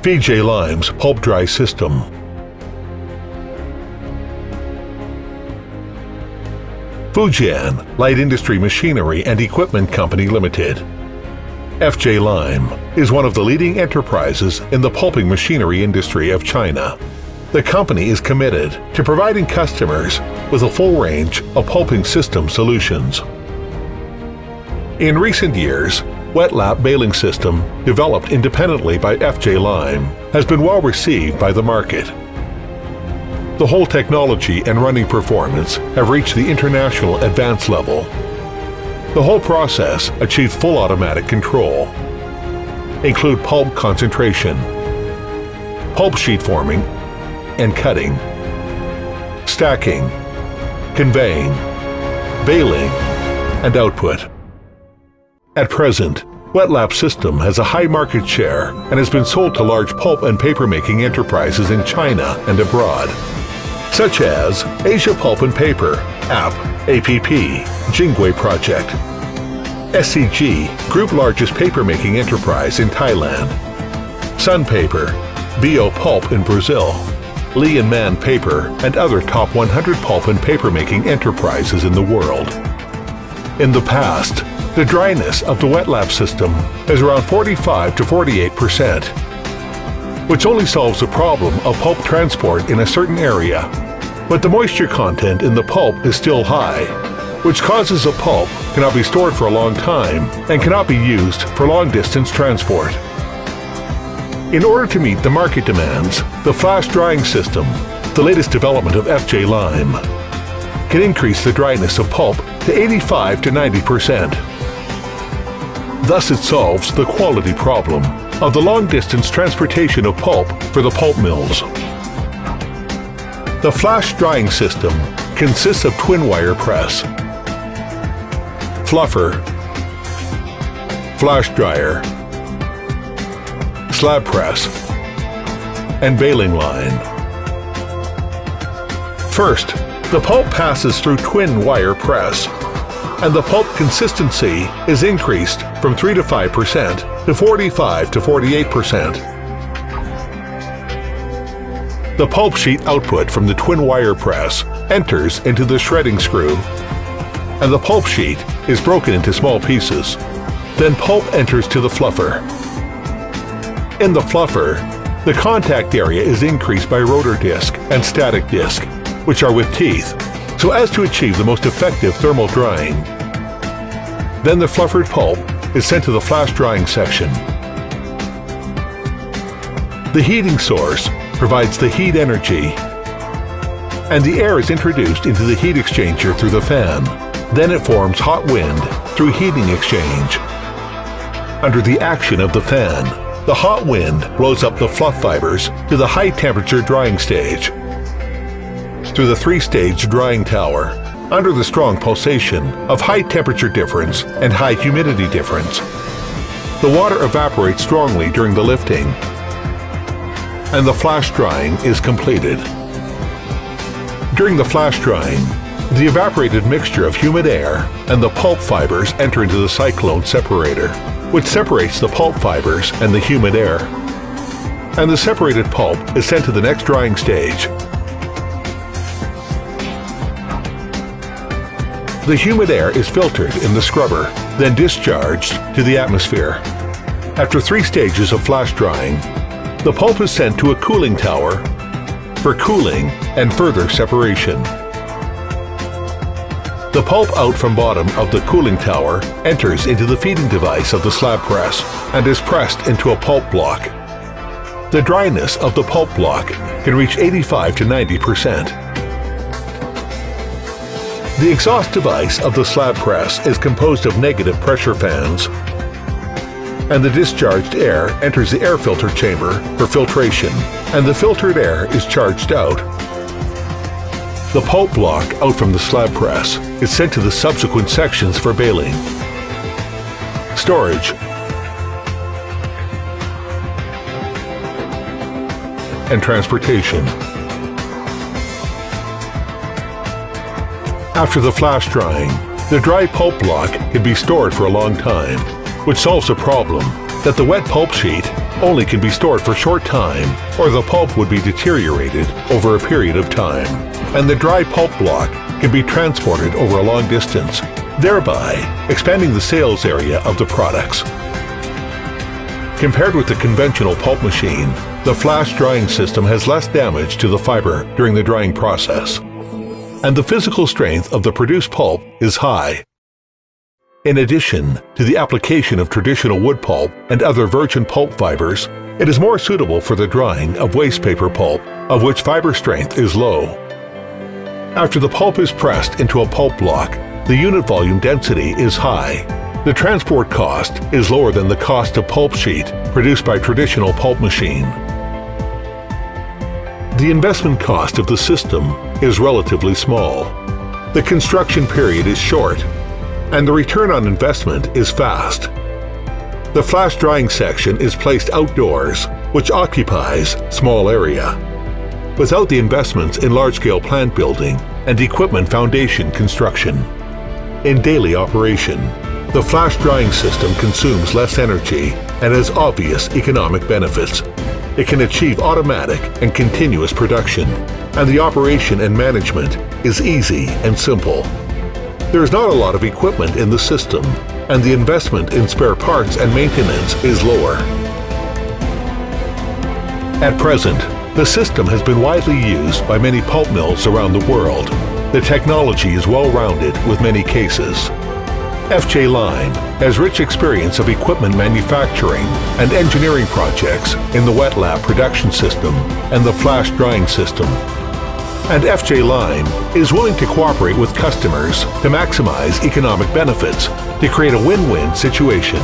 VJ Lime's pulp dry system. Fujian Light Industry Machinery and Equipment Company Limited. FJ Lime is one of the leading enterprises in the pulping machinery industry of China. The company is committed to providing customers with a full range of pulping system solutions. In recent years, wet lap baling system, developed independently by FJ Lime, has been well received by the market. The whole technology and running performance have reached the international advanced level. The whole process achieves full automatic control. Include pulp concentration, pulp sheet forming and cutting, stacking, conveying, baling, and output. At present, Wet Lap System has a high market share and has been sold to large pulp and paper-making enterprises in China and abroad, such as Asia Pulp and Paper, APP, Jingwei Project, SCG, group largest paper-making enterprise in Thailand, Sun Paper, Bio Pulp in Brazil, Lee and Man Paper, and other top 100 pulp and paper-making enterprises in the world. In the past, the dryness of the wet lap system is around 45 to 48%, which only solves the problem of pulp transport in a certain area, but the moisture content in the pulp is still high, which causes the pulp cannot be stored for a long time and cannot be used for long-distance transport. In order to meet the market demands, the flash drying system, the latest development of FJ Lime, can increase the dryness of pulp to 85 to 90%. Thus it solves the quality problem of the long-distance transportation of pulp for the pulp mills. The flash drying system consists of twin wire press, fluffer, flash dryer, slab press, and baling line. First, the pulp passes through twin wire press, and the pulp consistency is increased from 3 to 5% to 45 to 48%. The pulp sheet output from the twin wire press enters into the shredding screw, and the pulp sheet is broken into small pieces. Then pulp enters to the fluffer. In the fluffer, the contact area is increased by rotor disc and static disc, which are with teeth, so as to achieve the most effective thermal drying. Then the fluffered pulp is sent to the flash drying section. The heating source provides the heat energy, and the air is introduced into the heat exchanger through the fan. Then it forms hot wind through heating exchange. Under the action of the fan, the hot wind blows up the fluff fibers to the high temperature drying stage. Through the 3-stage drying tower, under the strong pulsation of high temperature difference and high humidity difference, the water evaporates strongly during the lifting, and the flash drying is completed. During the flash drying, the evaporated mixture of humid air and the pulp fibers enter into the cyclone separator, which separates the pulp fibers and the humid air, and the separated pulp is sent to the next drying stage. The humid air is filtered in the scrubber, then discharged to the atmosphere. After 3 stages of flash drying, the pulp is sent to a cooling tower for cooling and further separation. The pulp out from bottom of the cooling tower enters into the feeding device of the slab press and is pressed into a pulp block. The dryness of the pulp block can reach 85 to 90%. The exhaust device of the slab press is composed of negative pressure fans, and the discharged air enters the air filter chamber for filtration, and the filtered air is charged out. The pulp block out from the slab press is sent to the subsequent sections for baling, storage, and transportation. After the flash drying, the dry pulp block can be stored for a long time, which solves a problem that the wet pulp sheet only can be stored for a short time, or the pulp would be deteriorated over a period of time, and the dry pulp block can be transported over a long distance, thereby expanding the sales area of the products. Compared with the conventional pulp machine, the flash drying system has less damage to the fiber during the drying process, and the physical strength of the produced pulp is high. In addition to the application of traditional wood pulp and other virgin pulp fibers, it is more suitable for the drying of waste paper pulp, of which fiber strength is low. After the pulp is pressed into a pulp block, the unit volume density is high. The transport cost is lower than the cost of pulp sheet produced by traditional pulp machine. The investment cost of the system is relatively small. The construction period is short, and the return on investment is fast. The flash drying section is placed outdoors, which occupies small area, without the investments in large-scale plant building and equipment foundation construction. In daily operation, the flash drying system consumes less energy and has obvious economic benefits. It can achieve automatic and continuous production, and the operation and management is easy and simple. There is not a lot of equipment in the system, and the investment in spare parts and maintenance is lower. At present, the system has been widely used by many pulp mills around the world. The technology is well-rounded with many cases. FJ Lime has rich experience of equipment manufacturing and engineering projects in the wet lab production system and the flash drying system. And FJ Lime is willing to cooperate with customers to maximize economic benefits to create a win-win situation.